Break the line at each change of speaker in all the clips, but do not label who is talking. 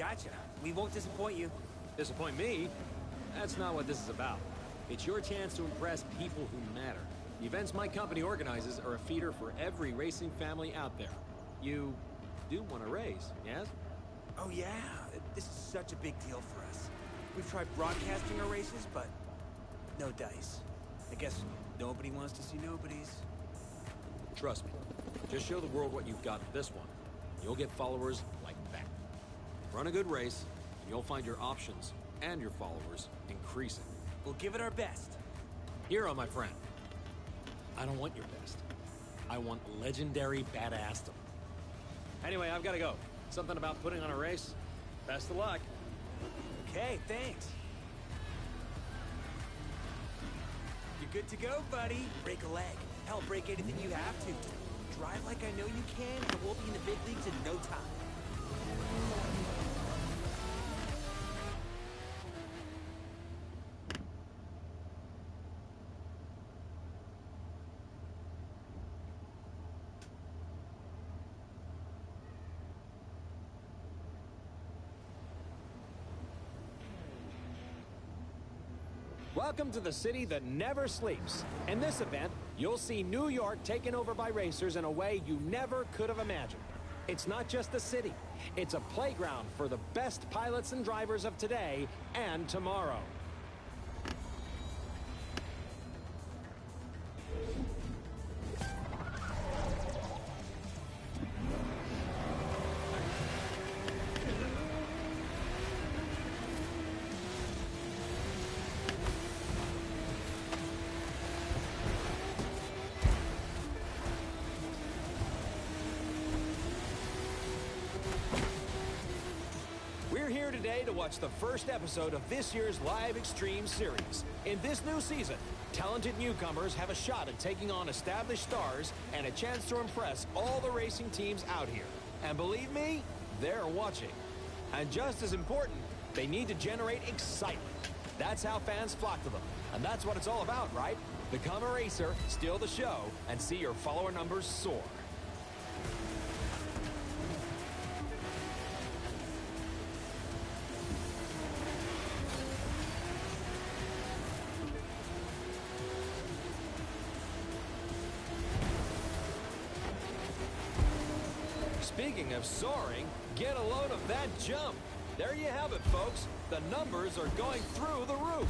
Gotcha. We won't disappoint you.
Disappoint me? That's not what this is about. It's your chance to impress people who matter. The events my company organizes are a feeder for every racing family out there. You do want to race, yes?
Oh yeah, this is such a big deal for us. We've tried broadcasting our races, but no dice. I guess nobody wants to see nobodies.
Trust me. Just show the world what you've got in this one. You'll get followers like that. Run a good race, and you'll find your options and your followers increasing.
We'll give it our best.
Hero, my friend. I don't want your best. I want legendary badassdom. Anyway, I've got to go. Something about putting on a race. Best of luck.
Okay, thanks. You're good to go, buddy. Break a leg. Hell, break anything you have to. Drive like I know you can, and we'll be in the big leagues in no time.
Welcome to the city that never sleeps. In this event, you'll see New York taken over by racers in a way you never could have imagined. It's not just a city. It's a playground for the best pilots and drivers of today and tomorrow. We're here today to watch the first episode of this year's live Extreme series. In this new season, talented newcomers have a shot at taking on established stars and a chance to impress all the racing teams out here. And believe me, they're watching. And just as important, they need to generate excitement. That's how fans flock to them. And that's what it's all about, right? Become a racer, steal the show, and see your follower numbers soar. Speaking of soaring, get a load of that jump. There you have it, folks. The numbers are going through the roof.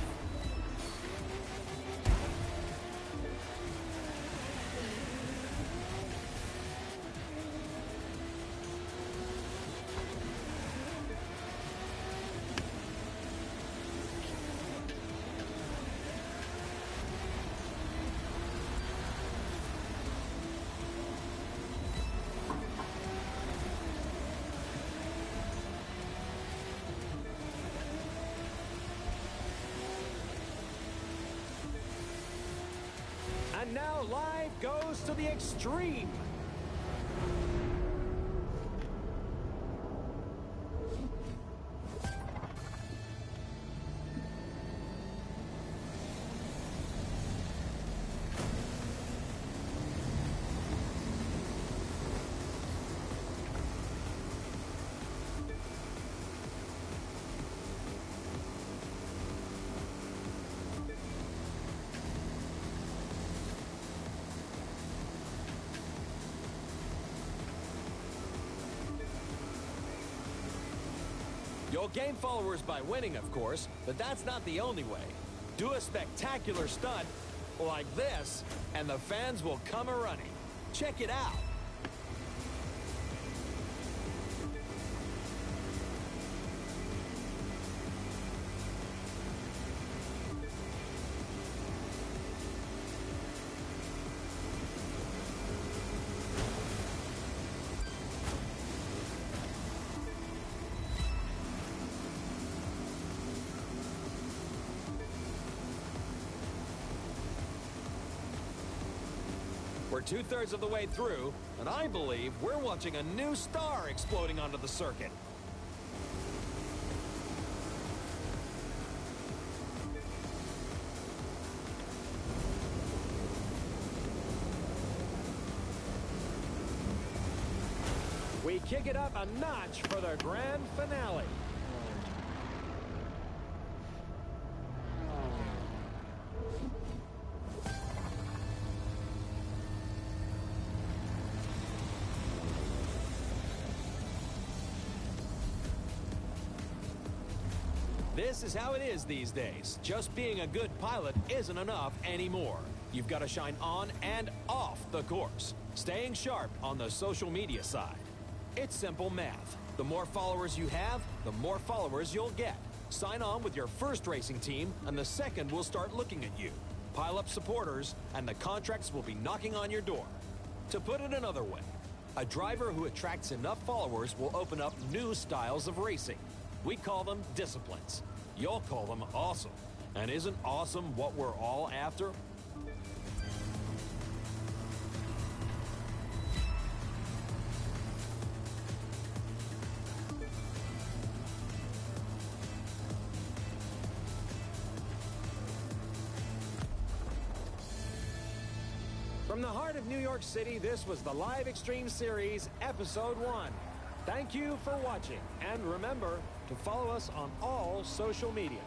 And now live goes to the extreme. You'll gain followers by winning, of course, but that's not the only way. Do a spectacular stunt, like this, and the fans will come a-running. Check it out. We're 2/3 of the way through, and I believe we're watching a new star exploding onto the circuit. We kick it up a notch for the grand finale. This is how it is these days. Just being a good pilot isn't enough anymore. You've got to shine on and off the course, staying sharp on the social media side. It's simple math. The more followers you have, the more followers you'll get. Sign on with your first racing team, and the second will start looking at you. Pile up supporters, and the contracts will be knocking on your door. To put it another way, a driver who attracts enough followers will open up new styles of racing. We call them disciplines. You'll call them awesome. And isn't awesome what we're all after? From the heart of New York City, this was the Live Extreme Series, Episode 1. Thank you for watching, and remember to follow us on all social media.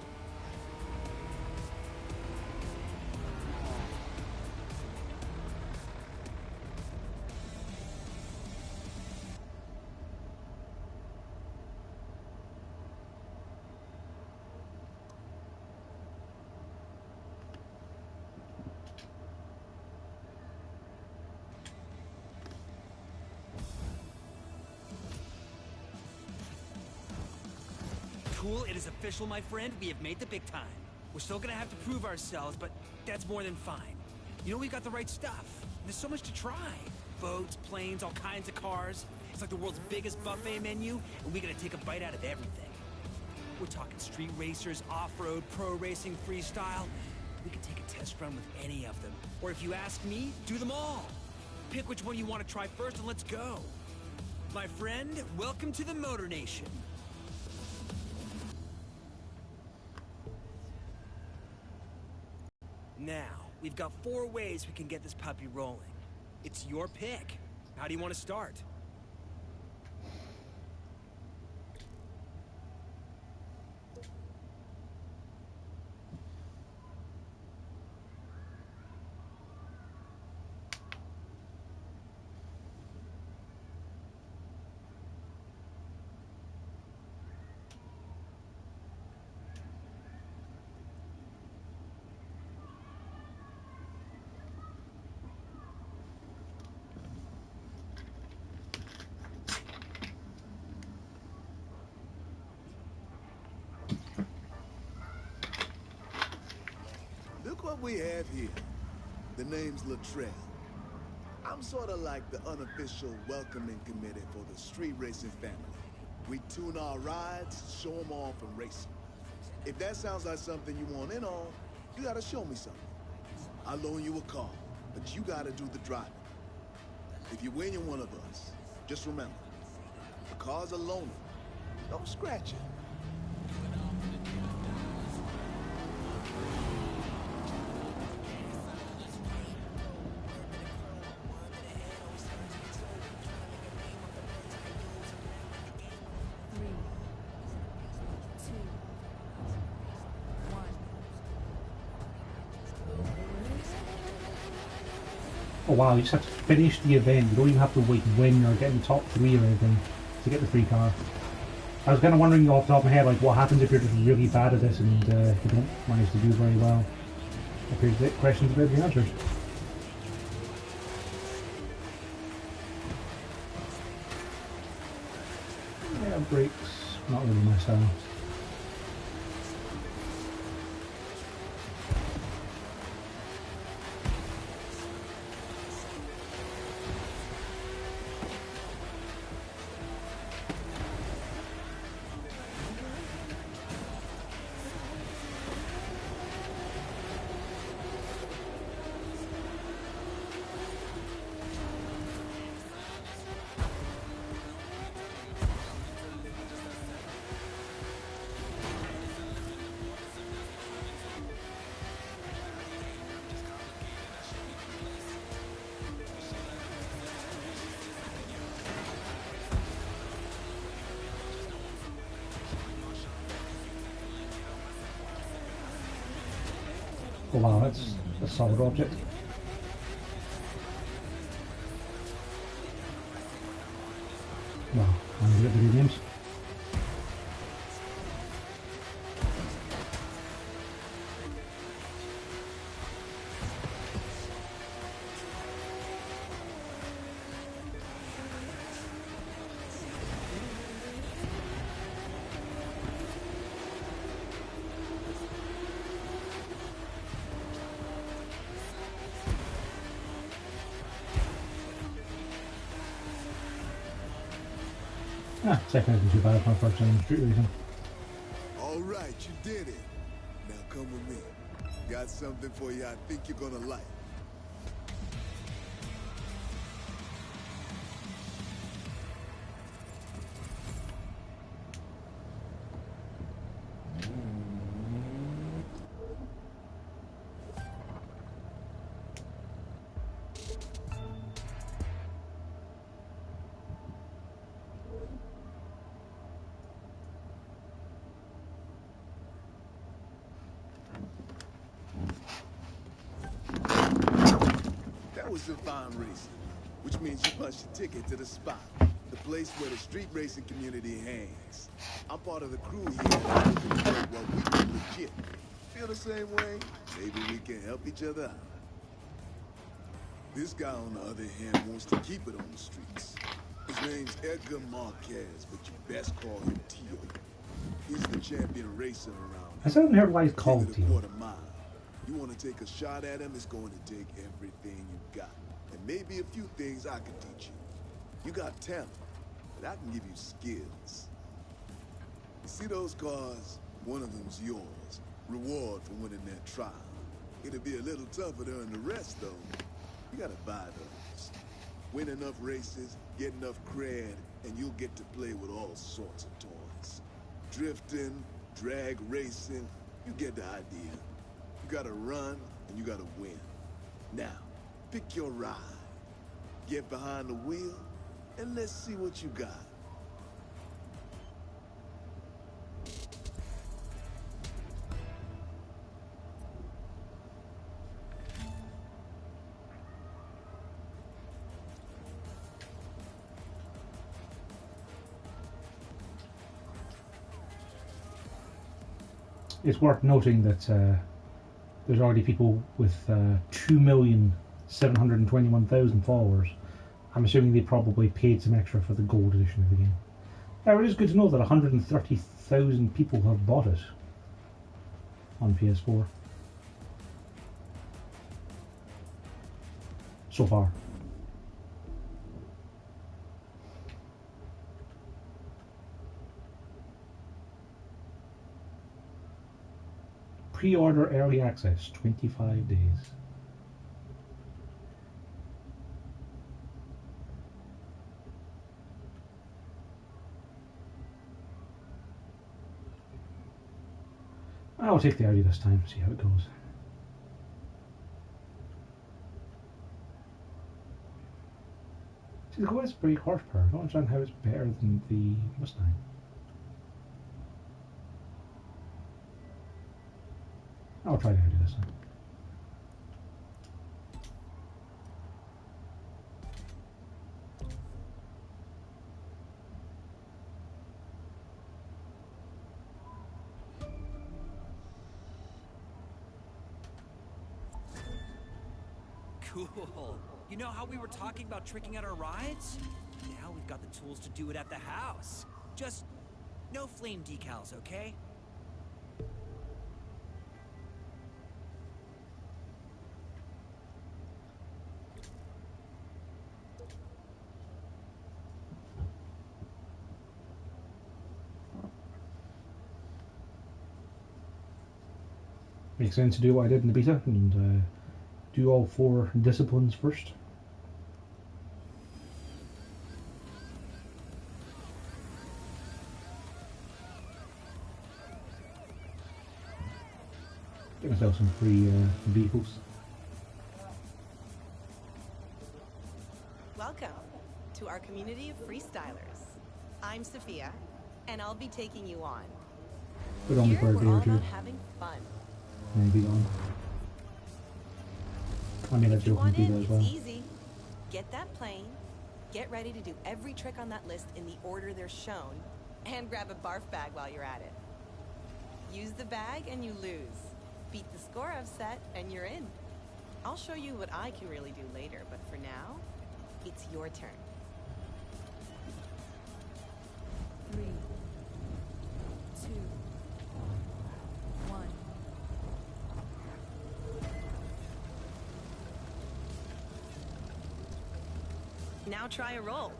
Cool, it is official, my friend. We have made the big time. We're still gonna have to prove ourselves, but that's more than fine. You know, we've got the right stuff. There's so much to try. Boats, planes, all kinds of cars. It's like the world's biggest buffet menu, and we gotta take a bite out of everything. We're talking street racers, off-road, pro racing, freestyle. We can take a test run with any of them. Or if you ask me, do them all. Pick which one you want to try first and let's go. My friend, welcome to the Motor Nation. Now, we've got 4 ways we can get this puppy rolling. It's your pick. How do you want to start?
Look what we have here. The name's Latrell. I'm sort of like the unofficial welcoming committee for the street racing family. We tune our rides, show them off, and race 'em. If that sounds like something you want in on, you gotta show me something. I'll loan you a car, but you gotta do the driving. If you win, you're one of us. Just remember, the car's a loaner. Don't scratch it.
Oh wow, you just have to finish the event. You don't even have to like win or get in the top 3 or anything to get the free car. I was kind of wondering off the top of my head, like, what happens if you're just really bad at this and you don't manage to do very well. Appears the question's about the answers. Yeah, brakes, not really my style. Oh wow, that's a solid object. Wow, I'm good at video games. Ah, second isn't too bad for my first time in street racing.
All right, you did it. Now come with me. Got something for you I think you're gonna like. That was some fine racing, which means you punched your ticket to the spot, the place where the street racing community hangs. I'm part of the crew here, what we do legit. Feel the same way? Maybe we can help each other out. This guy, on the other hand, wants to keep it on the streets. His name's Edgar Marquez, but you best call him Tio. He's the champion racer around here.
I still haven't heard why it's called
Give it a
Tio.
quarter mile. You want to take a shot at him, it's going to take everything you got. And maybe a few things I can teach you. You got talent, but I can give you skills. You see those cars? One of them's yours. Reward for winning that trial. It'll be a little tougher to earn the rest, though. You gotta buy those. Win enough races, get enough cred, and you'll get to play with all sorts of toys. Drifting, drag racing, you get the idea. You gotta run, and you gotta win. Now, pick your ride. Get behind the wheel, and let's see what you got.
It's worth noting that there's already people with 2,721,000 followers. I'm assuming they probably paid some extra for the gold edition of the game. Now, it is good to know that 130,000 people have bought it on PS4 so far. Pre-order early access, 25 days. I'll take the Audi this time, see how it goes. See, the car has brake horsepower. I don't understand how it's better than the Mustang. I'll try the Audi this time.
Cool. You know how we were talking about tricking out our rides? Now we've got the tools to do it at the house. Just no flame decals, okay?
Makes sense to do what I did in the beta and do all 4 disciplines first. Get myself some free vehicles.
Welcome to our community of freestylers. I'm Sophia, and I'll be taking you on.
But only
Here
for a
we're
day
all
or two.
about having fun.
And be gone. I made a
If you
joke on
want in,
Peter as
it's
well.
easy. Get that plane, get ready to do every trick on that list in the order they're shown, and grab a barf bag while you're at it. Use the bag and you lose. Beat the score I've set and you're in. I'll show you what I can really do later, but for now, it's your turn.
3, 2, 1.
Now try a roll.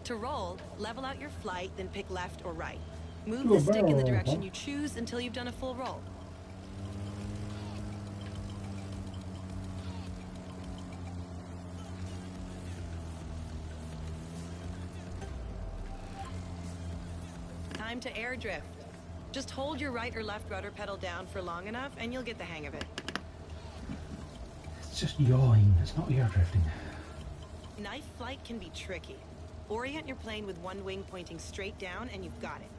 To roll, level out your flight, then pick left or right. Move
Do a
the stick in the
barrel roll,
direction
huh?
you choose until you've done a full roll. Time to air drift. Just hold your right or left rudder pedal down for long enough and you'll get the hang of it.
It's just yawing. It's not air drifting.
Knife flight can be tricky. Orient your plane with one wing pointing straight down and you've got it.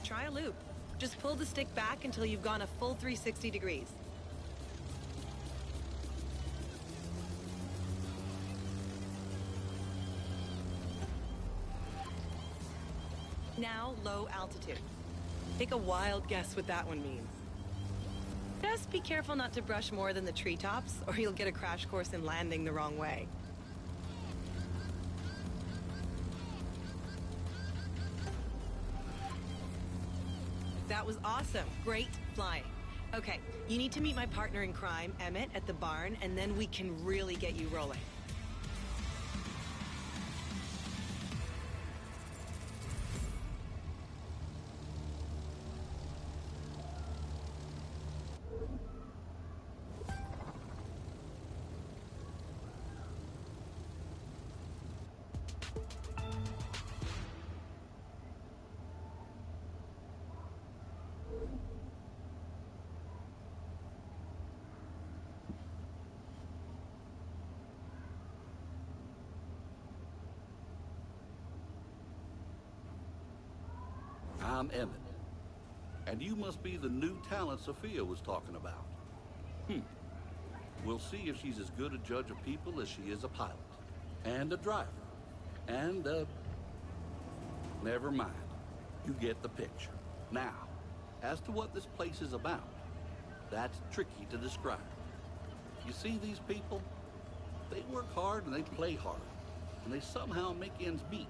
Try a loop. Just pull the stick back until you've gone a full 360 degrees. Now, low altitude. Take a wild guess what that one means. Just be careful not to brush more than the treetops, or you'll get a crash course in landing the wrong way. That was awesome. Great flying. Okay, you need to meet my partner in crime, Emmett, at the barn, and then we can really get you rolling.
I'm Emmett. And you must be the new talent Sophia was talking about. We'll see if she's as good a judge of people as she is a pilot. And a driver. And, never mind. You get the picture. Now, as to what this place is about, that's tricky to describe. You see these people? They work hard and they play hard. And they somehow make ends meet.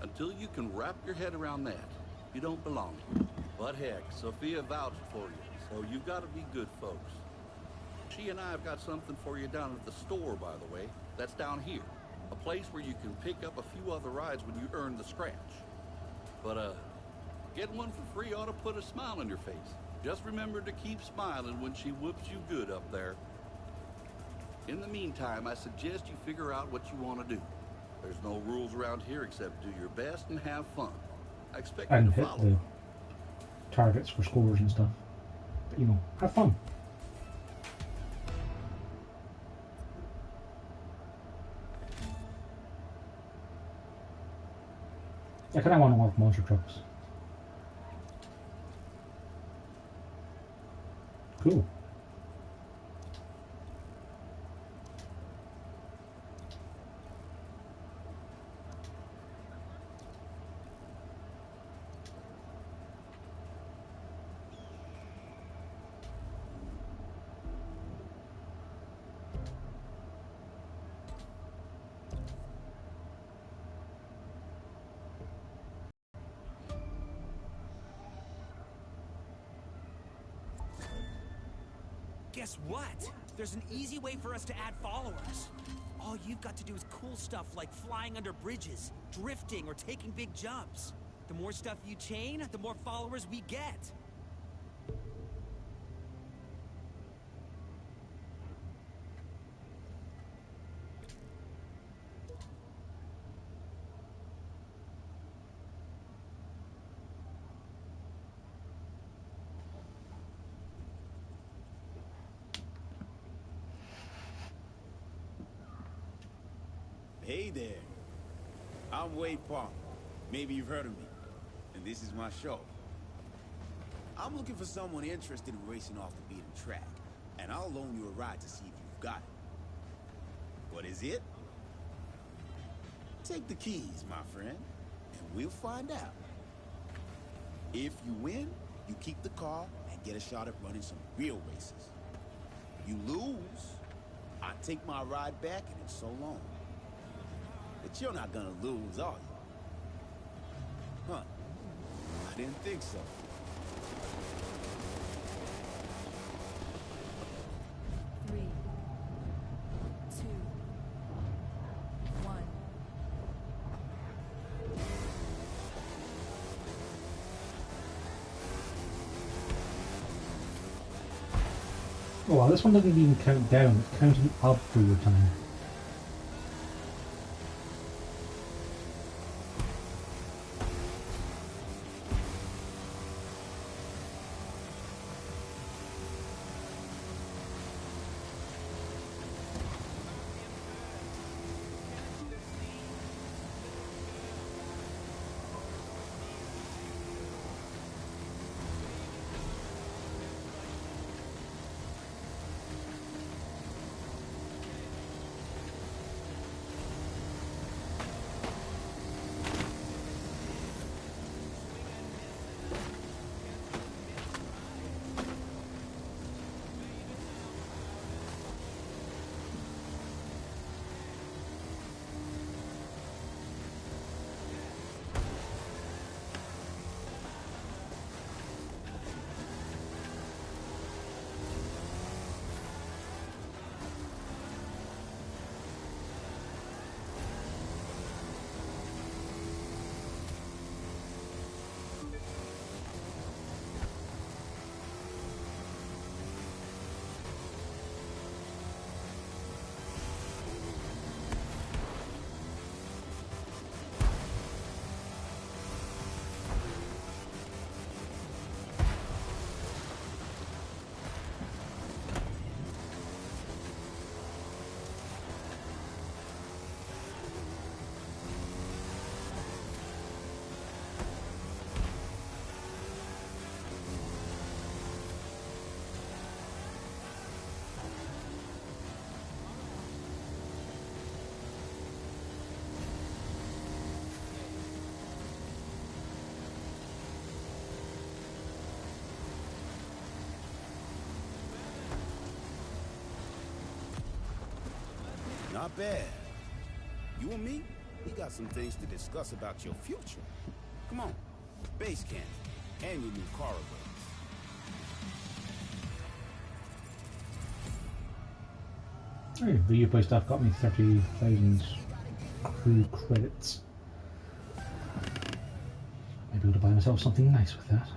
Until you can wrap your head around that, you don't belong here. But heck, Sophia vouched for you, so you've got to be good folks. She and I have got something for you down at the store, by the way. That's down here. A place where you can pick up a few other rides when you earn the scratch. But, getting one for free ought to put a smile on your face. Just remember to keep smiling when she whoops you good up there. In the meantime, I suggest you figure out what you want to do. There's no rules around here except do your best and have fun. I expect you
And
to
hit
follow.
the targets for scores and stuff. But, you know, have fun. I kind of want to work monster trucks. Cool.
Guess what? There's an easy way for us to add followers. All you've got to do is cool stuff like flying under bridges, drifting, or taking big jumps. The more stuff you chain, the more followers we get.
Hey there. I'm Wade Park. Maybe you've heard of me. And this is my show. I'm looking for someone interested in racing off the beaten track, and I'll loan you a ride to see if you've got it. What is it? Take the keys, my friend, and we'll find out. If you win, you keep the car and get a shot at running some real races. You lose, I take my ride back and it's so long. But you're not gonna lose, are you? Huh. I didn't think so.
Three, two, one.
Oh wow, this one doesn't even count down, it's counting up for your time.
Not bad. You and me, we got some things to discuss about your future. Come on, base camp, and your new car upgrades.
Alright, the Uplay stuff got me 30,000 crew credits. Maybe I'll buy myself something nice with that.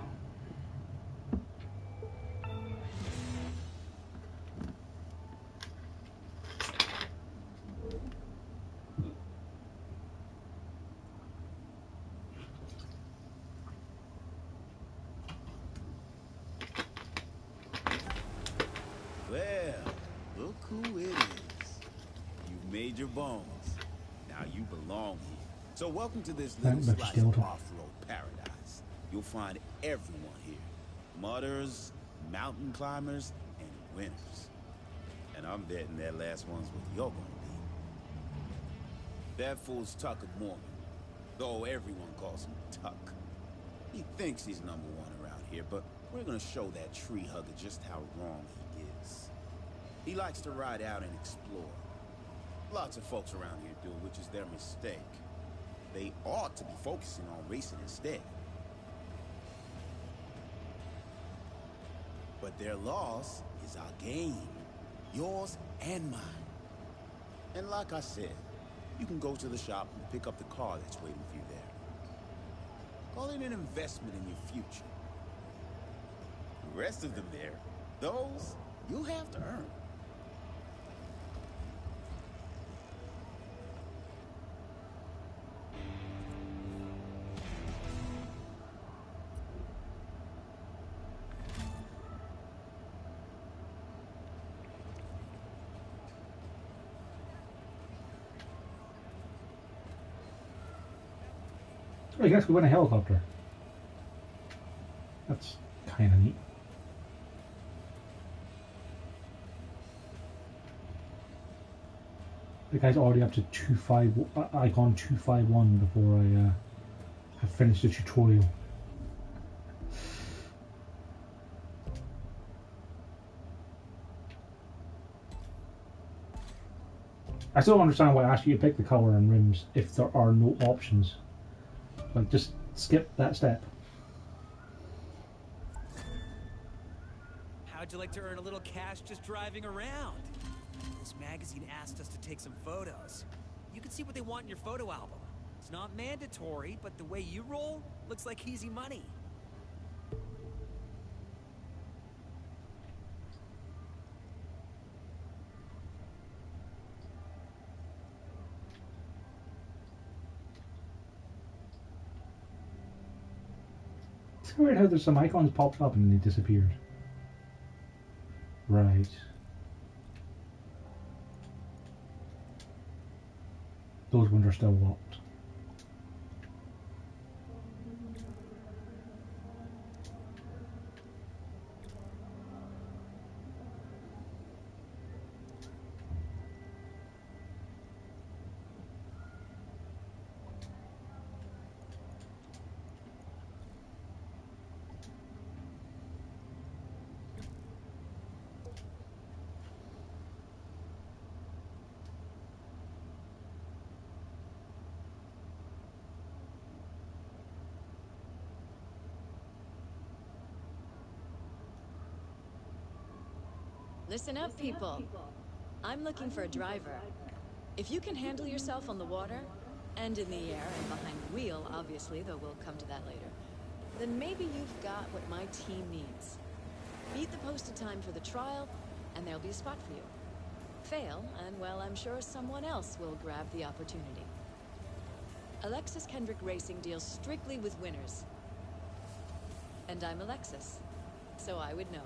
Well, look who it is. You've made your bones. Now you belong here. So welcome to this little
Thank
slice
you,
of
Skeleton.
off-road paradise. You'll find everyone here. Mudders, mountain climbers, and winners. And I'm betting that last one's what you're gonna be. That fool's Tucker Morgan, though everyone calls him Tuck. He thinks he's number one around here, but we're gonna show that tree hugger just how wrong he is. He likes to ride out and explore. Lots of folks around here do, which is their mistake. They ought to be focusing on racing instead. But their loss is our gain. Yours and mine. And like I said, you can go to the shop and pick up the car that's waiting for you there. Call it an investment in your future. The rest of them there, those you'll have to earn.
Oh, I guess we win a helicopter. That's kind of neat. The guy's already up to 2.5, icon 251 before I have finished the tutorial. I still don't understand why I ask you to pick the colour and rims if there are no options. Like, just skip that step.
How'd you like to earn a little cash just driving around? This magazine asked us to take some photos. You can see what they want in your photo album. It's not mandatory, but the way you roll looks like easy money.
It's weird how there's some icons popped up and they disappeared. Right. Those ones are still locked.
Listen up, people. I'm looking for a driver. If you can handle yourself on the water, and in the air, and behind the wheel, obviously, though we'll come to that later, then maybe you've got what my team needs. Beat the posted time for the trial, and there'll be a spot for you. Fail, and well, I'm sure someone else will grab the opportunity. Alexis Kendrick Racing deals strictly with winners. And I'm Alexis, so I would know.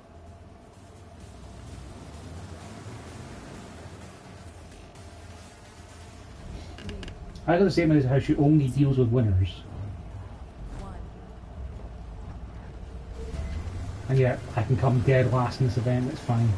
I got the same as how she only deals with winners. And yet, I can come dead last in this event, it's fine.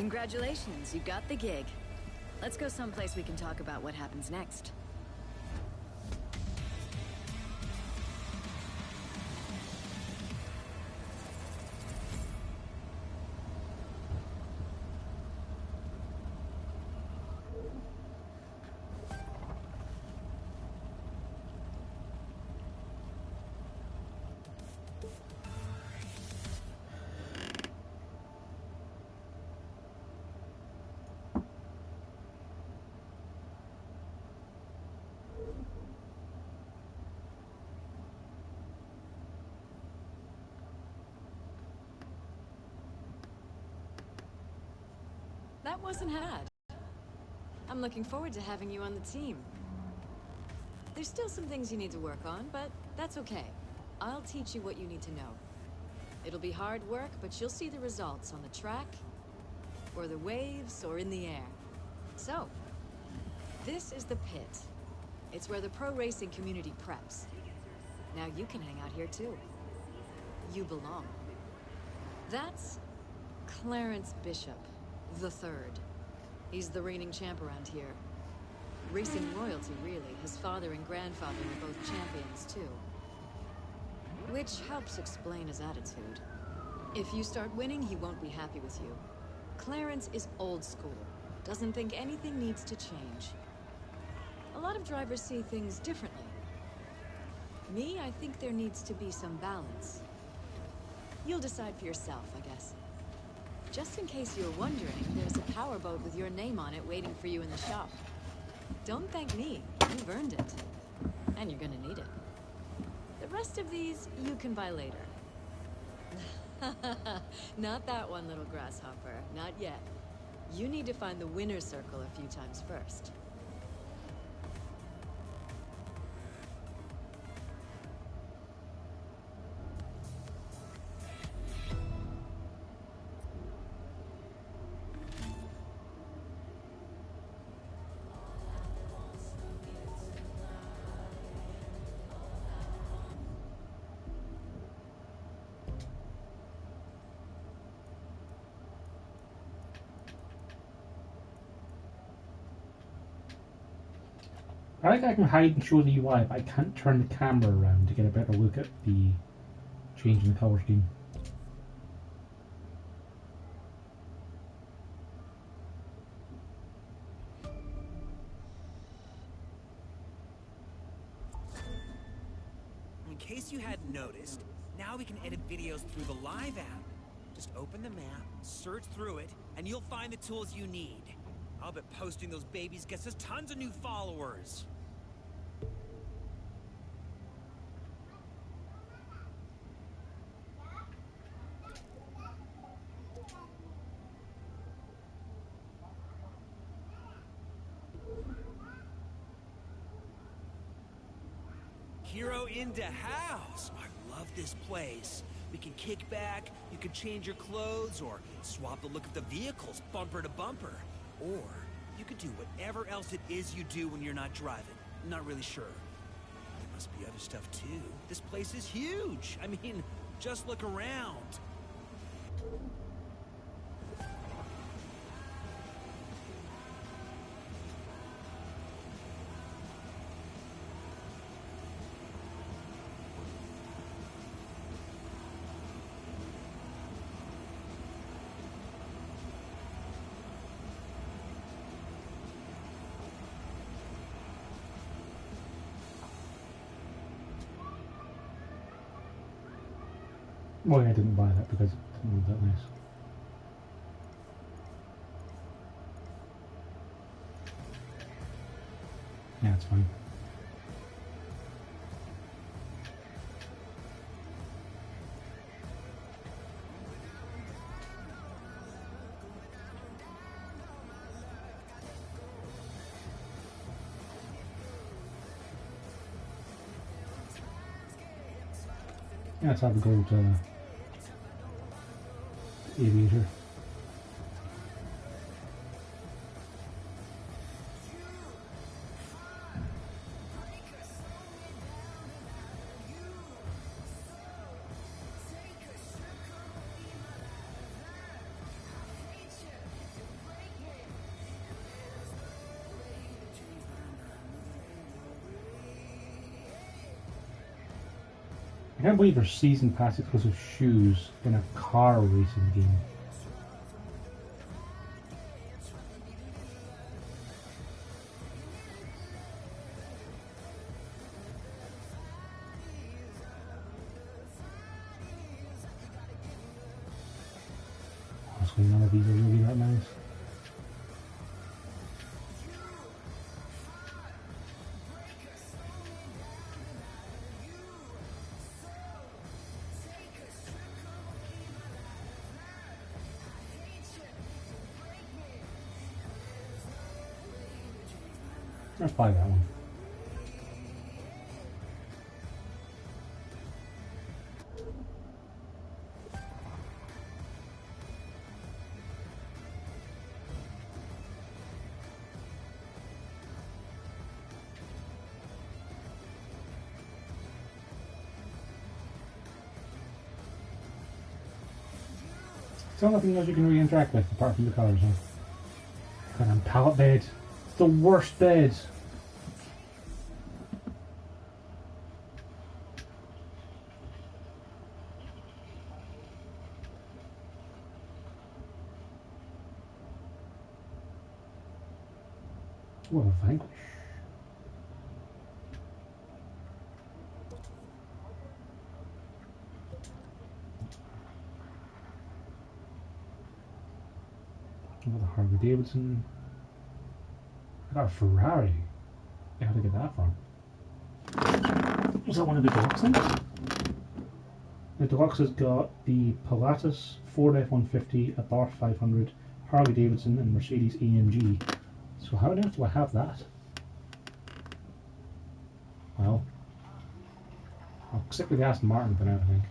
Congratulations, you got the gig. Let's go someplace we can talk about what happens next. That wasn't had. I'm looking forward to having you on the team. There's still some things you need to work on, but that's okay. I'll teach you what you need to know. It'll be hard work, but you'll see the results on the track, or the waves, or in the air. So, this is the pit. It's where the pro racing community preps. Now you can hang out here too. You belong. That's Clarence Bishop. The third. He's the reigning champ around here. Racing royalty, really. His father and grandfather were both champions, too. Which helps explain his attitude. If you start winning, he won't be happy with you. Clarence is old school. Doesn't think anything needs to change. A lot of drivers see things differently. Me, I think there needs to be some balance. You'll decide for yourself, I guess. Just in case you're wondering, there's a powerboat with your name on it waiting for you in the shop. Don't thank me. You've earned it. And you're gonna need it. The rest of these, you can buy later. Not that one, little grasshopper. Not yet. You need to find the winner's circle a few times first.
I think I can hide and show the UI, but I can't turn the camera around to get a better look at the change in the colour scheme.
In case you hadn't noticed, now we can edit videos through the Live app. Just open the map, search through it, and you'll find the tools you need. I'll bet posting those babies gets us tons of new followers. Hero in the house. I love this place. We can kick back, you can change your clothes, or swap the look of the vehicles bumper to bumper. Or you could do whatever else it is you do when you're not driving. I'm not really sure. There must be other stuff too. This place is huge. I mean, just look around.
Well, I didn't buy that because it didn't look that nice. Yeah, it's fine. Yeah, let's have the gold aviator. I can't believe there's season pass exclusive shoes in a car racing game. Honestly, none of these are really that nice. Let's buy that one. It's the only thing else you can really interact with apart from the cars, huh? Goddamn pallet bed. It's the worst bed. What a vanquish. Another Harley Davidson. I got a Ferrari. How did I get that from? Was that one of the deluxe things? The deluxe has got the Pilatus, Ford F-150, a Barth 500, Harley Davidson, and Mercedes AMG. So how on earth do I have that? Well, I'll stick with the Aston Martin for now, I think.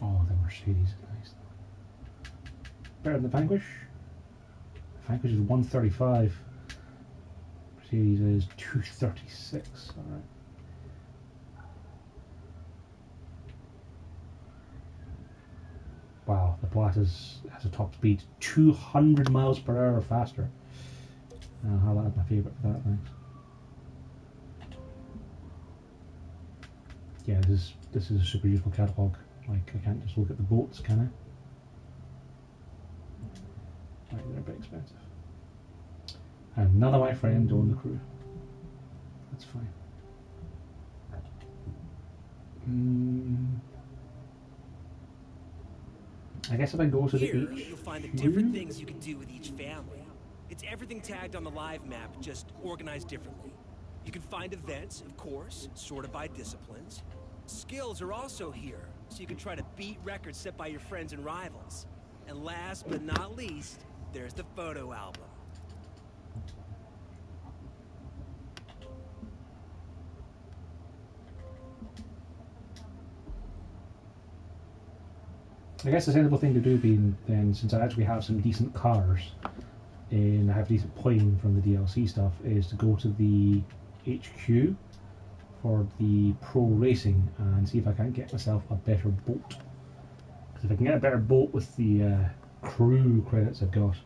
Oh, the Mercedes is nice. Better than the Vanquish. The Vanquish is 135. Mercedes is 236. Alright. Wow, the Pilatus has a top speed 200 miles per hour faster. I'll have that as my favourite for that, thanks. Yeah, this is a super useful catalogue. Like, I can't just look at the boats, can I? Right, they're a bit expensive. And none of my friends own the crew. That's fine. I guess if I go to the
Here,
beach...
you'll find the different things you can do with each family. It's everything tagged on the live map, just organized differently. You can find events, of course, sorted by disciplines. Skills are also here, so you can try to beat records set by your friends and rivals. And last but not least, there's the photo album.
I guess the sensible thing to do being then, since I actually have some decent cars and I have decent plane from the DLC stuff, is to go to the HQ for the pro racing and see if I can't get myself a better boat. Because if I can get a better boat with the crew credits I've got,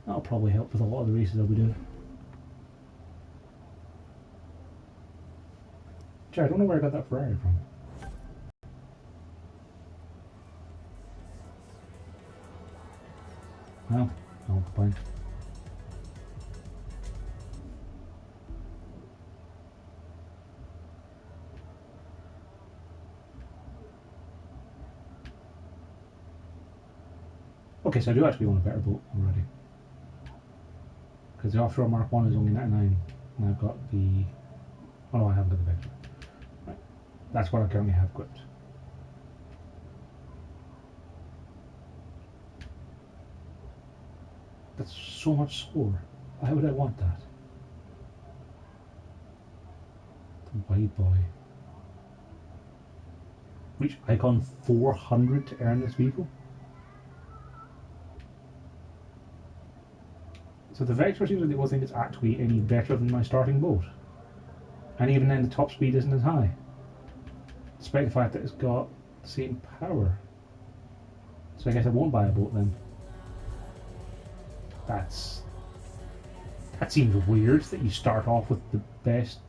that'll probably help with a lot of the races I'll be doing. Gee, I don't know where I got that Ferrari from. Well, no point. Okay, so I do actually want a better boat already. Because the Offshore Mark 1 is only 99, and I've got the... Oh no, I haven't got the Vector. Right. That's what I currently have equipped. That's so much slower. Why would I want that? The White Boy. Reach icon 400 to earn this vehicle? So the Vector seems like the only thing that's actually any better than my starting boat. And even then the top speed isn't as high. Despite the fact that it's got the same power. So I guess I won't buy a boat then. That seems weird that you start off with the best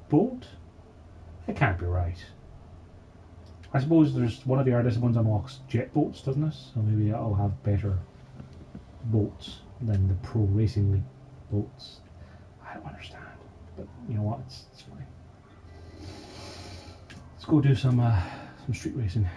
boat. It can't be right. I suppose there's one of the artist ones unlocks jet boats, doesn't it? So maybe I'll have better boats than the pro racing league boats. I don't understand, but you know what? It's fine. Let's go do some street racing.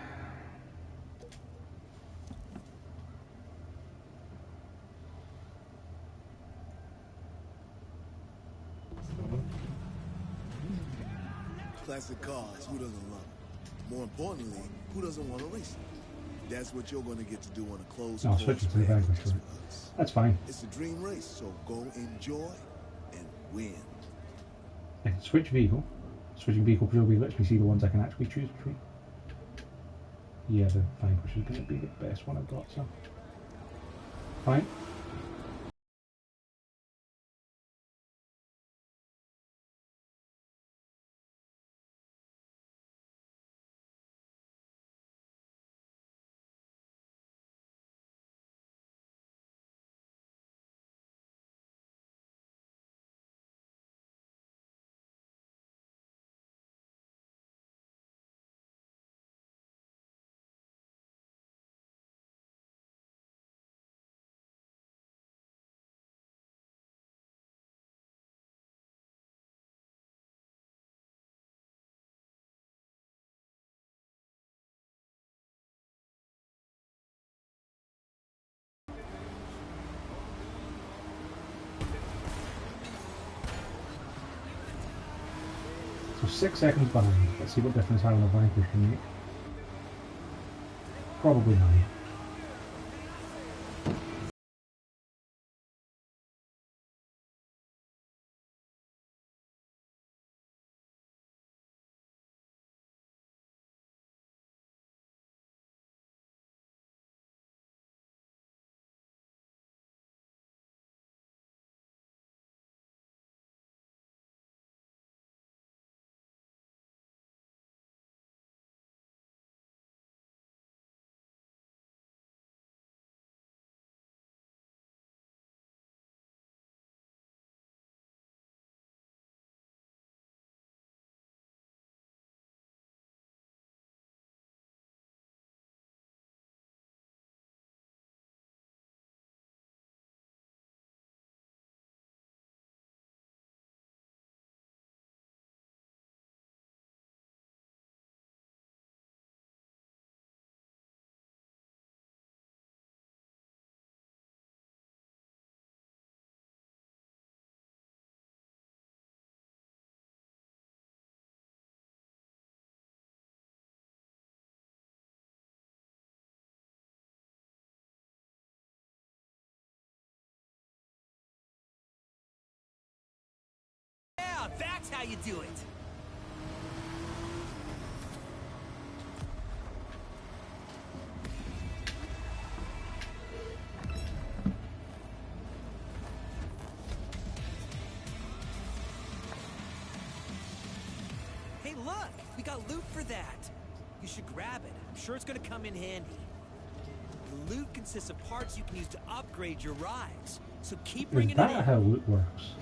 Classic cars, who doesn't love them? More importantly, who doesn't want to race them? That's what you're going to get to do on a closed
I'll switch it to the Vanquish. That's fine.
It's a dream race, so go enjoy and win.
I can switch vehicle. Switching vehicle presumably lets me see the ones I can actually choose between. Yeah, the Vanquish is going to be the best one I've got, so... Fine. So 6 seconds behind. Let's see what difference having a vanquish can make. Probably none.
Yeah, that's how you do it. Hey, look! We got loot for that. You should grab it. I'm sure it's gonna come in handy. The loot consists of parts you can use to upgrade your rides. So keep
Is
bringing it
that
in.
how loot works?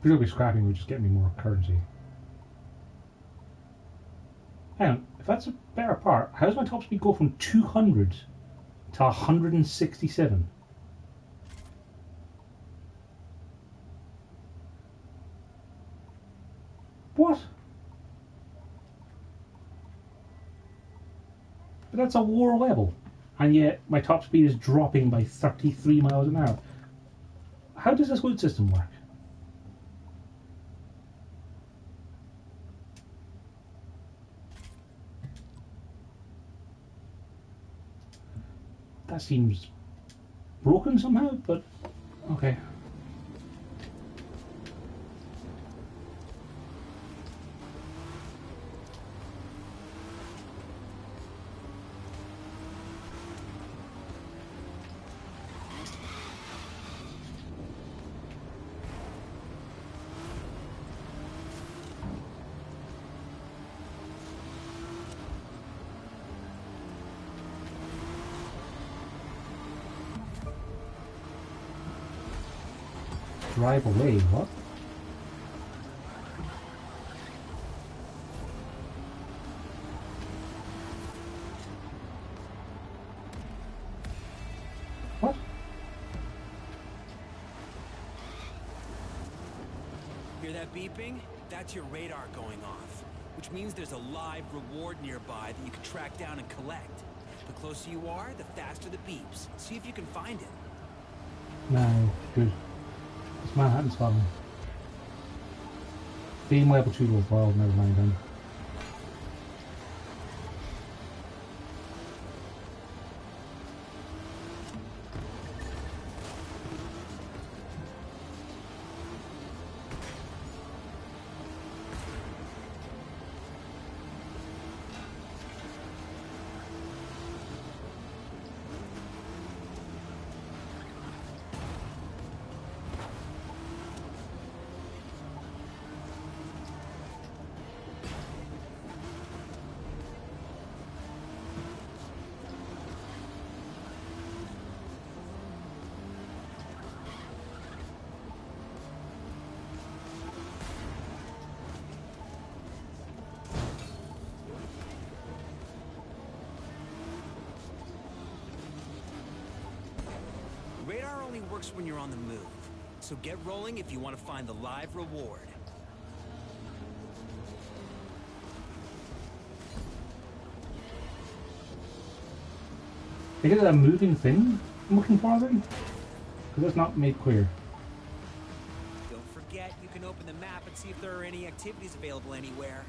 Presumably scrapping would just get me more currency. Hang on, if that's a better part, how does my top speed go from 200 to 167? What? But that's a lower level, and yet my top speed is dropping by 33 miles an hour. How does this loot system work? That seems broken somehow, but okay. Drive away, what? What?
Hear that beeping? That's your radar going off, which means there's a live reward nearby that you can track down and collect. The closer you are, the faster the beeps. See if you can find it.
No, good. It's Manhattan's fun. Being level 2 to wild, never mind then.
Radar only works when you're on the move. So get rolling if you want to find the live reward.
Is it a moving thing I'm looking for then? Because it's not made clear.
Don't forget, you can open the map and see if there are any activities available anywhere.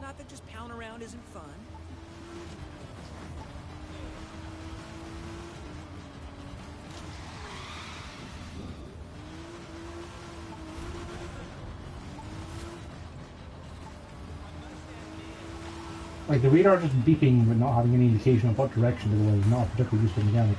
Not that just pounding around isn't fun.
Like the radar just beeping but not having any indication of what direction to go is not a particularly useful mechanic.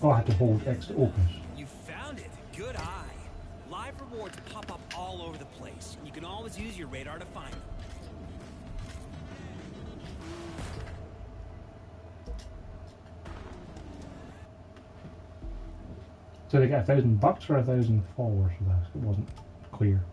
Oh, I had to hold X to open.
You found it. Good eye. Live rewards pop up all over the place. You can always use your radar to find them.
So they get $1,000 or 1,000 followers for that? It wasn't clear.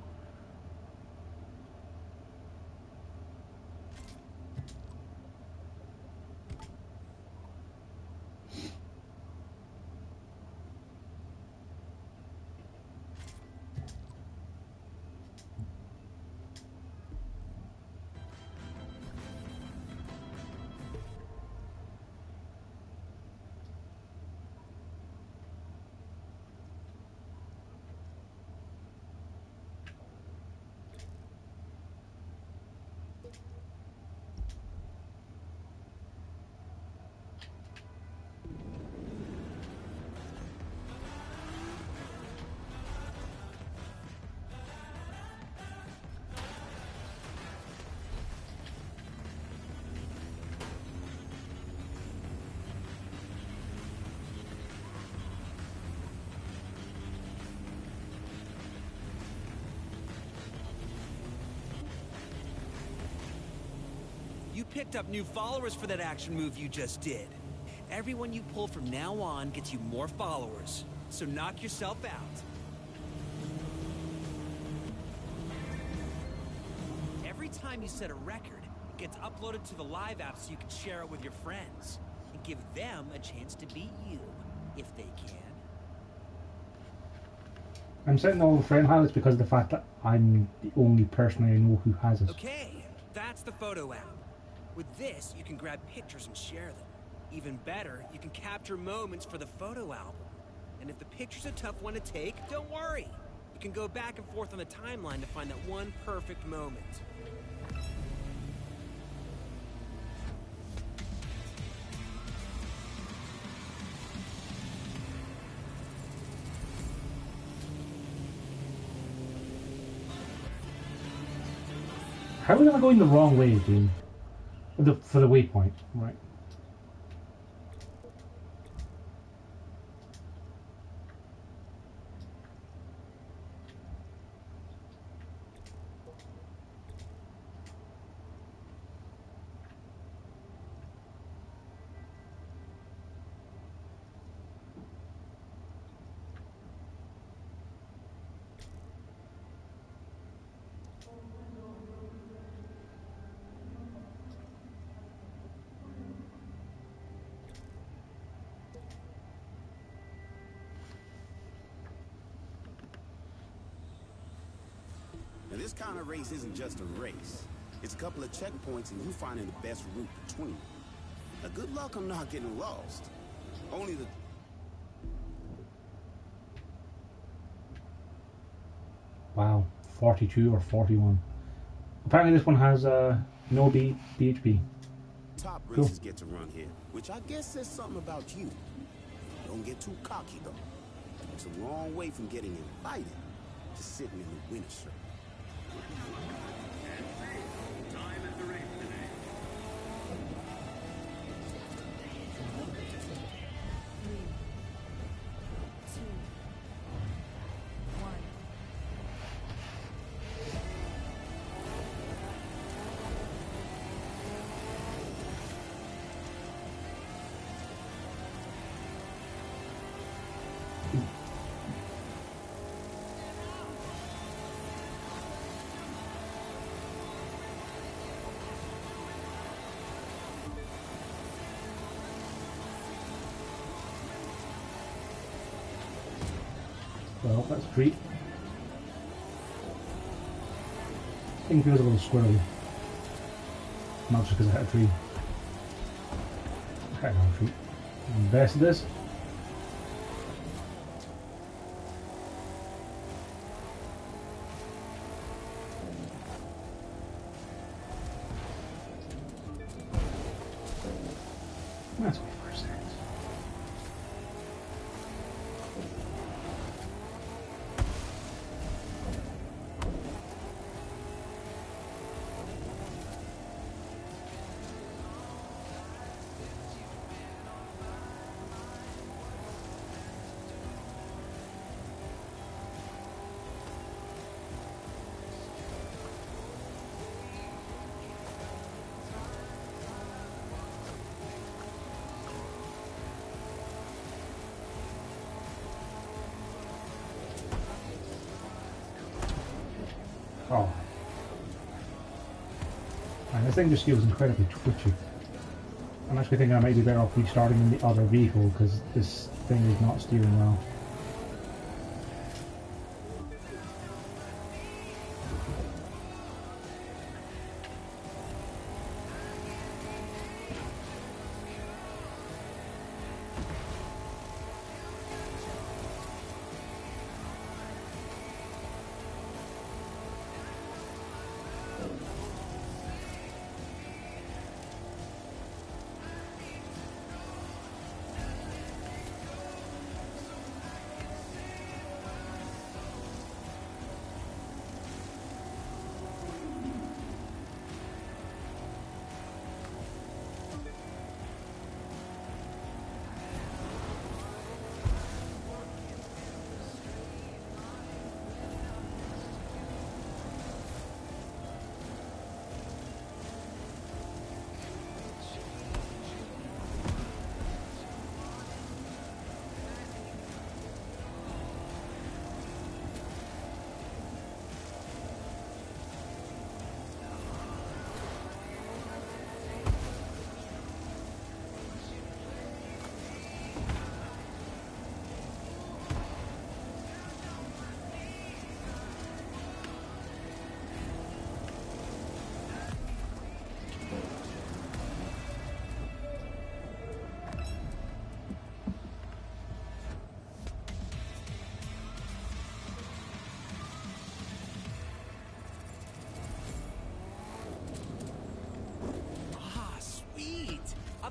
You picked up new followers for that action move you just did. Everyone you pull from now on gets you more followers. So knock yourself out. Every time you set a record, it gets uploaded to the live app so you can share it with your friends. And give them a chance to beat you, if they can.
I'm setting all the friend highlights because of the fact that I'm the only person I know who has it.
Okay, that's the photo app. With this, you can grab pictures and share them. Even better, you can capture moments for the photo album. And if the picture's a tough one to take, don't worry. You can go back and forth on the timeline to find that one perfect moment.
How am I going the wrong way, dude? For the waypoint, right?
This kind of race isn't just a race. It's a couple of checkpoints and you finding the best route between. Now, good luck on not getting lost. Only the...
Wow, 42 or 41. Apparently this one has no BHP.
Top races get to run here, which I guess says something about you. Don't get too cocky, though. It's a long way from getting invited to sitting in the winner's shirt.
Time at the race today.
3, 2, 1.
Well, that's a treat. Thing feels a little squirrely. Not just because I hit a tree. I can't have a treat. Best of this. That's only for a second. Oh. And this thing just feels incredibly twitchy. I'm actually thinking I might be better off restarting in the other vehicle because this thing is not steering well.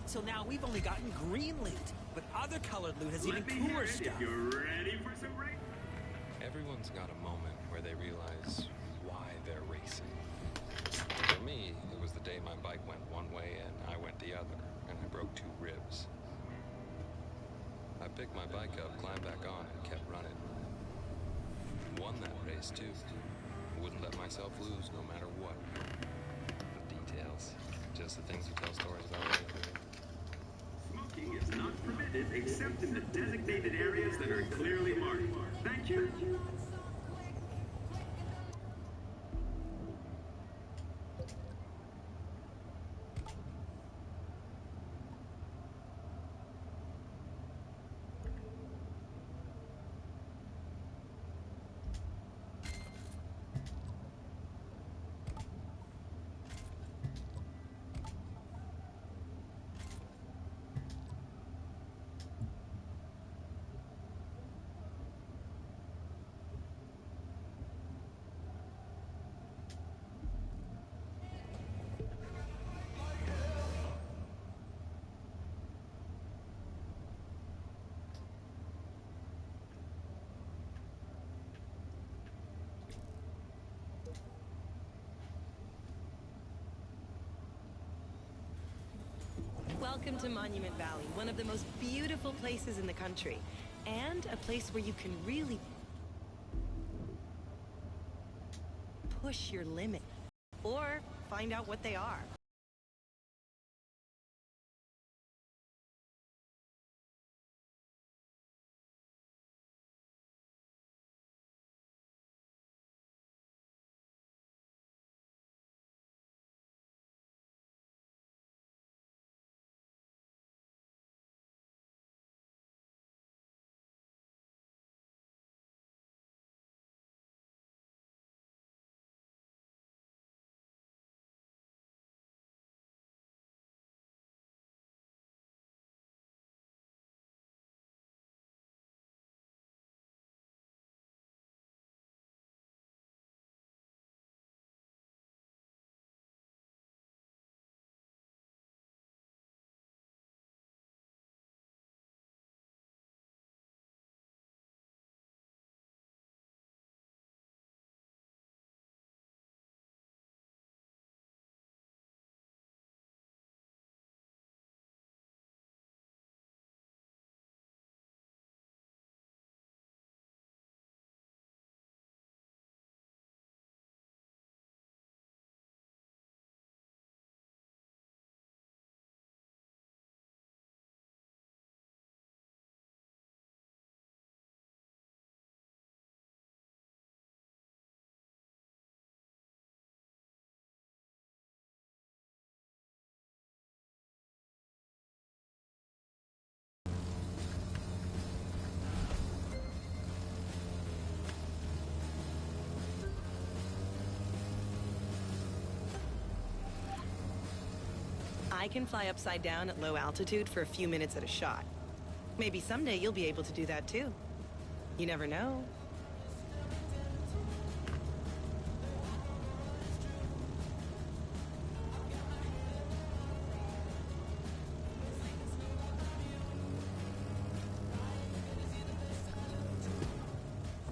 Till now, we've only gotten green loot, but other colored loot has even cooler stuff.
If you're ready for some race.
Everyone's got a moment where they realize why they're racing. For me, it was the day my bike went one way and I went the other, and I broke 2 ribs. I picked my bike up, climbed back on, and kept running. Won that race, too. Wouldn't let myself lose no matter what. The details. Just the things you tell stories about later.
Smoking is not permitted except in the designated areas that are clearly marked. Thank you.
Welcome to Monument Valley, one of the most beautiful places in the country, and a place where you can really push your limit, or find out what they are. I can fly upside down at low altitude for a few minutes at a shot. Maybe someday you'll be able to do that too. You never know.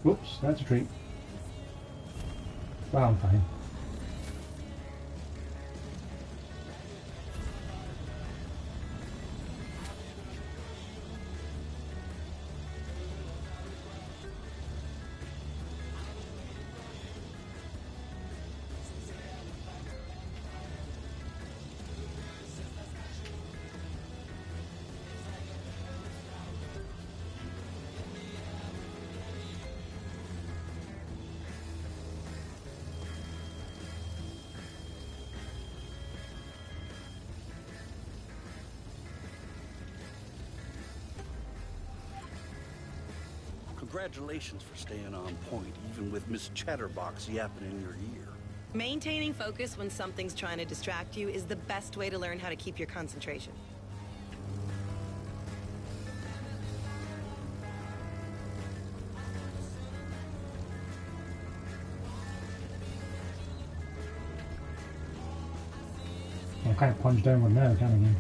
Whoops, that's a treat. Well, I'm fine.
Congratulations for staying on point, even with Miss Chatterbox yapping in your ear.
Maintaining focus when something's trying to distract you is the best way to learn how to keep your concentration.
I can't punch downward now, can I? Again?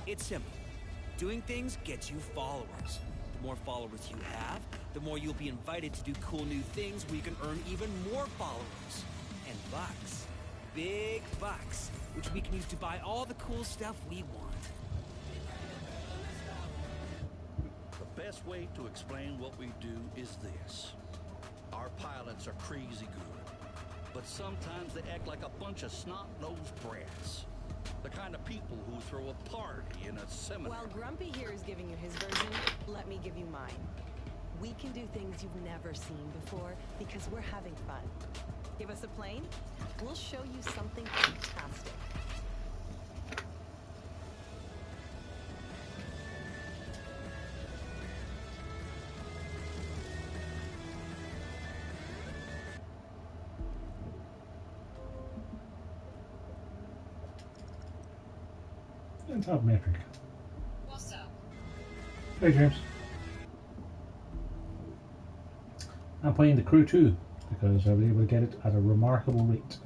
It's simple. Doing things gets you followers. The more followers you have, the more you'll be invited to do cool new things where you can earn even more followers. And bucks. Big bucks. Which we can use to buy all the cool stuff we want.
The best way to explain what we do is this. Our pilots are crazy good. But sometimes they act like a bunch of snot-nosed brats. The kind of people who throw a party in a seminar.
While Grumpy here is giving you his version, let me give you mine. We can do things you've never seen before because we're having fun. Give us a plane, we'll show you something fantastic.
Top metric.
What's up?
Hey James. I'm playing the Crew 2 because I was able to get it at a remarkable rate.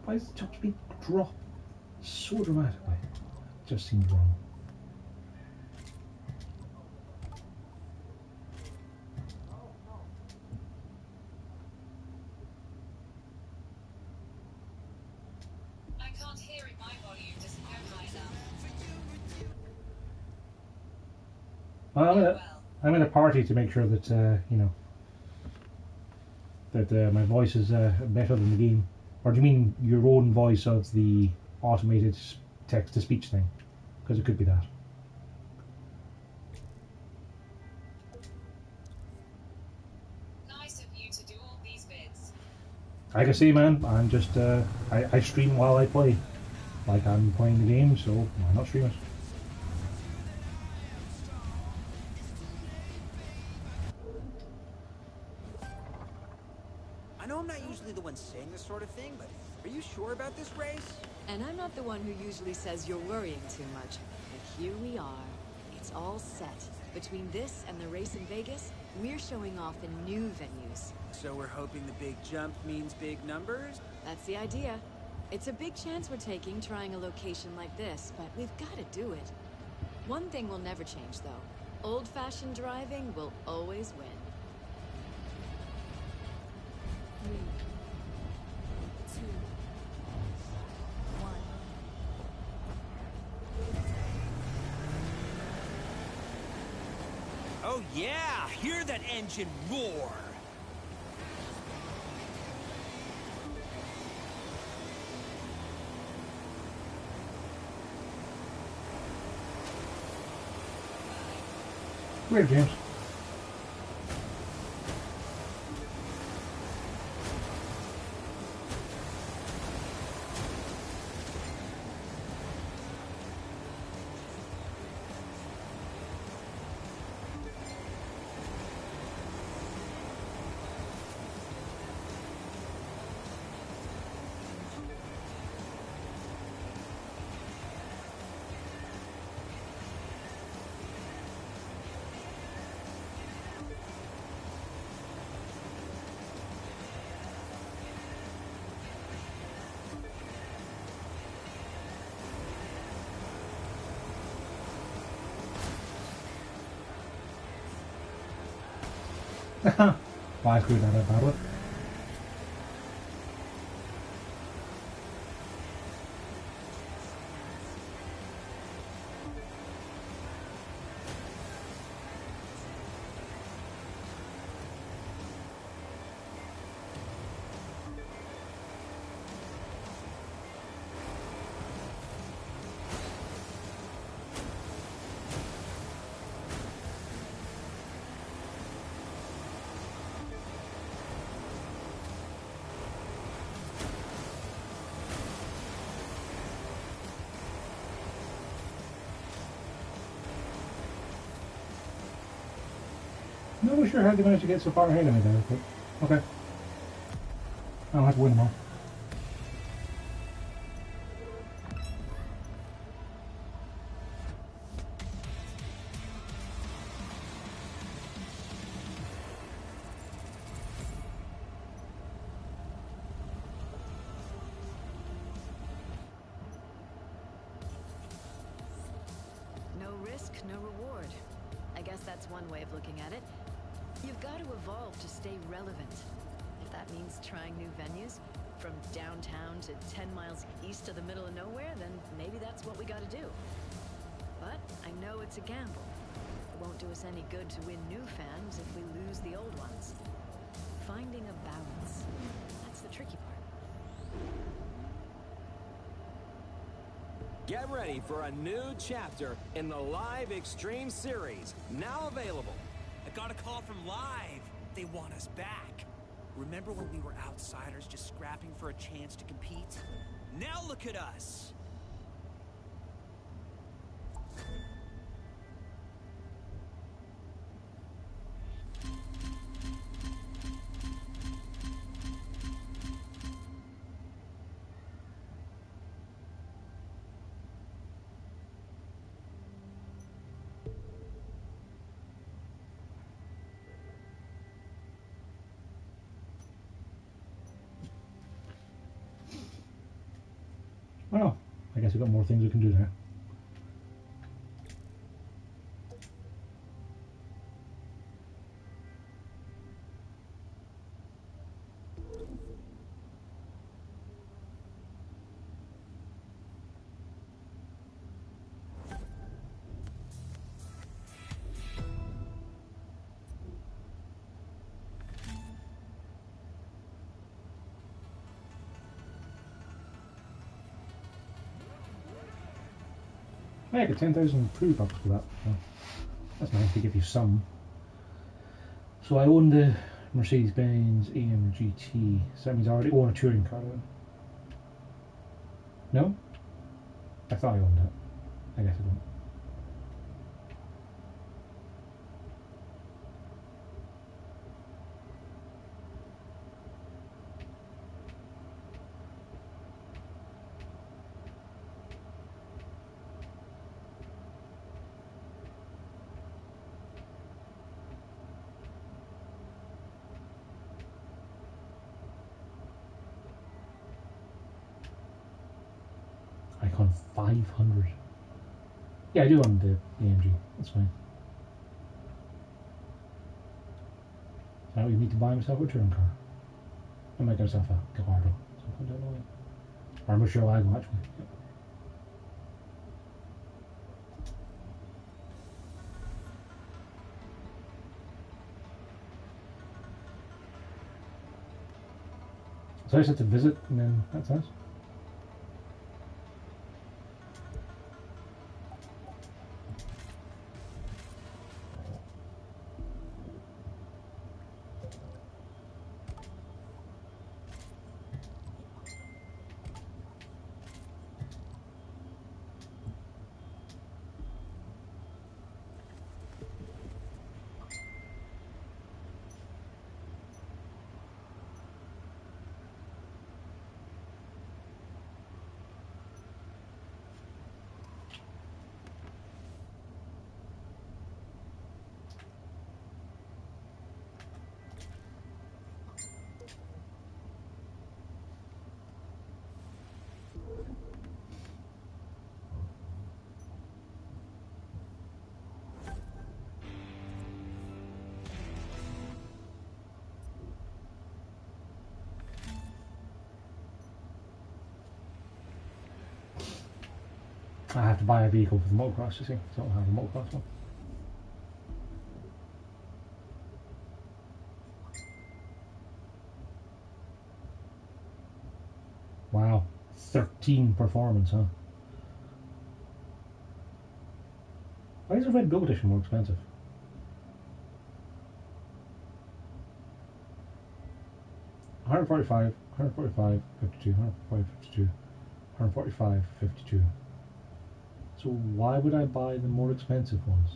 Why does the top speed drop so dramatically? It just seems wrong. Well, I'm in a party to make sure that, you know, that my voice is better than the game. Or do you mean your own voice of the automated text-to-speech thing? Because it could be that.
Nice of you to do all these bits.
Like I say, man, I'm just, I stream while I play. Like I'm playing the game, so why not stream it?
I know I'm not usually the one saying this sort of thing, but are you sure about this race?
And I'm not the one who usually says you're worrying too much. But here we are. It's all set. Between this and the race in Vegas, we're showing off in new venues.
So we're hoping the big jump means big numbers?
That's the idea. It's a big chance we're taking trying a location like this, but we've got to do it. One thing will never change, though. Old-fashioned driving will always win.
3, 2, 1.
Oh yeah! Hear that engine roar!
Great, James. Well, I screwed that up badly. Not sure how they managed to get so far ahead of me there, but okay. I'll have to win them all.
No risk, no reward. I guess that's one way of looking at it. You've got to evolve to stay relevant. If that means trying new venues, from downtown to 10 miles east of the middle of nowhere, then maybe that's what we gotta do. But I know it's a gamble. It won't do us any good to win new fans if we lose the old ones. Finding a balance, that's the tricky part.
Get ready for a new chapter in the Live Extreme Series, now available.
I got a call from Live. They want us back. Remember when we were outsiders just scrapping for a chance to compete? Now look at us!
Well, I guess we've got more things we can do now. I get 10,000 proof bucks for that. So that's nice to give you some. So I own the Mercedes-Benz AMG GT. So that means I already own a touring car then. No? I thought I owned it. I guess I don't. Icon 500. Yeah, I do own the AMG. That's fine. Now we need to buy myself a touring car. I might get myself a Gallardo. Something down the line. Or a Murcielago, actually. Yep. So I just have to visit, and then that's us. I have to buy a vehicle for the motocross, you see, so I don't have a motocross one. Wow, 13 performance, huh? Why is the Red Bull edition more expensive? $145, $145, $52, $145, $52, $145, $52. So why would I buy the more expensive ones?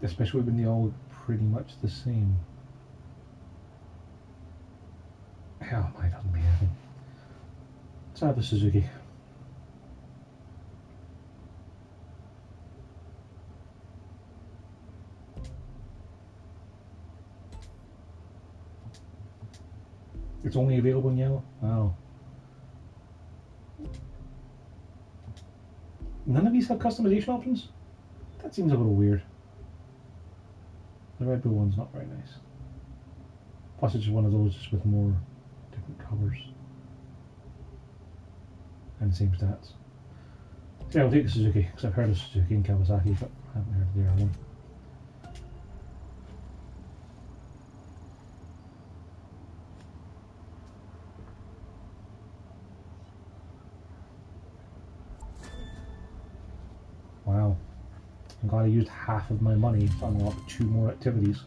Especially when they all look pretty much the same. Hell, mine doesn't mean anything. Let's have a Suzuki. It's only available in yellow? Wow. None of these have customization options? That seems a little weird. The Red Bull one's not very nice. Plus it's just one of those just with more different colours. And the same stats. So yeah, I'll take the Suzuki, because I've heard of Suzuki and Kawasaki, but I haven't heard of the other one. Wow. I'm glad I used half of my money to unlock 2 more activities.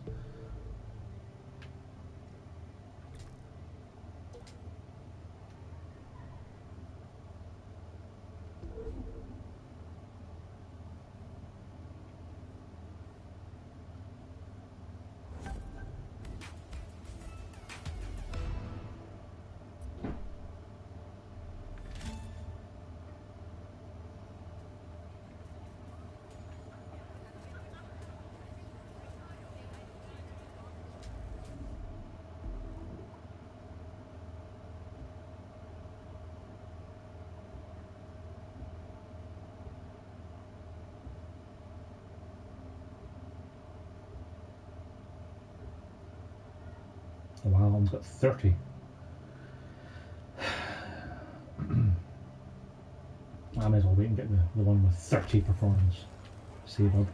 Wow, I've got 30. I may as well wait and get the one with 30 performance. Save up.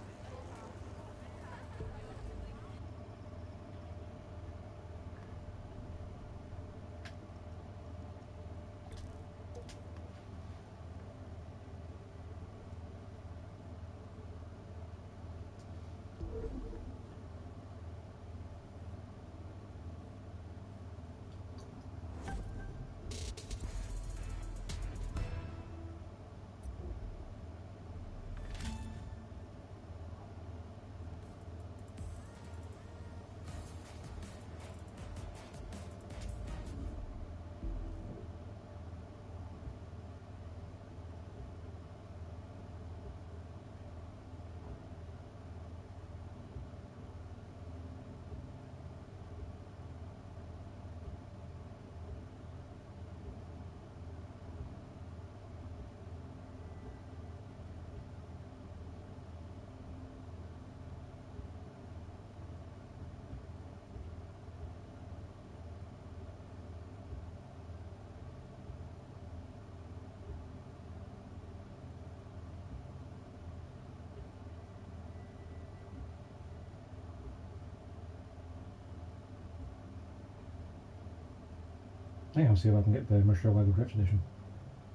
think I'll see if I can get the Murcielago Drift Edition.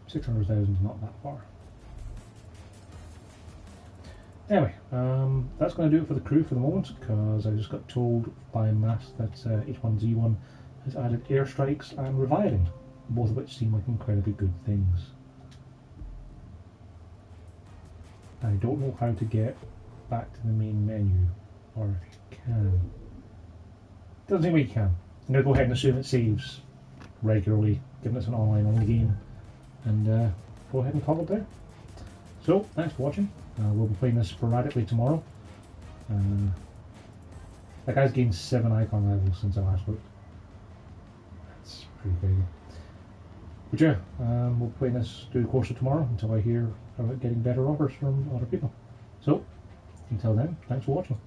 600,000 is not that far. Anyway, that's going to do it for the crew for the moment, because I just got told by Mass that H1Z1 has added airstrikes and reviving, both of which seem like incredibly good things. I don't know how to get back to the main menu, or if you can. Doesn't seem like you can. I'm going to go ahead and assume it saves regularly, given it's an online only game, and go ahead and call it there. So, thanks for watching. We'll be playing this sporadically tomorrow. That guy's gained 7 icon levels since I last looked. That's pretty crazy. But yeah, we'll play this through the course of tomorrow until I hear about getting better offers from other people. So, until then, thanks for watching.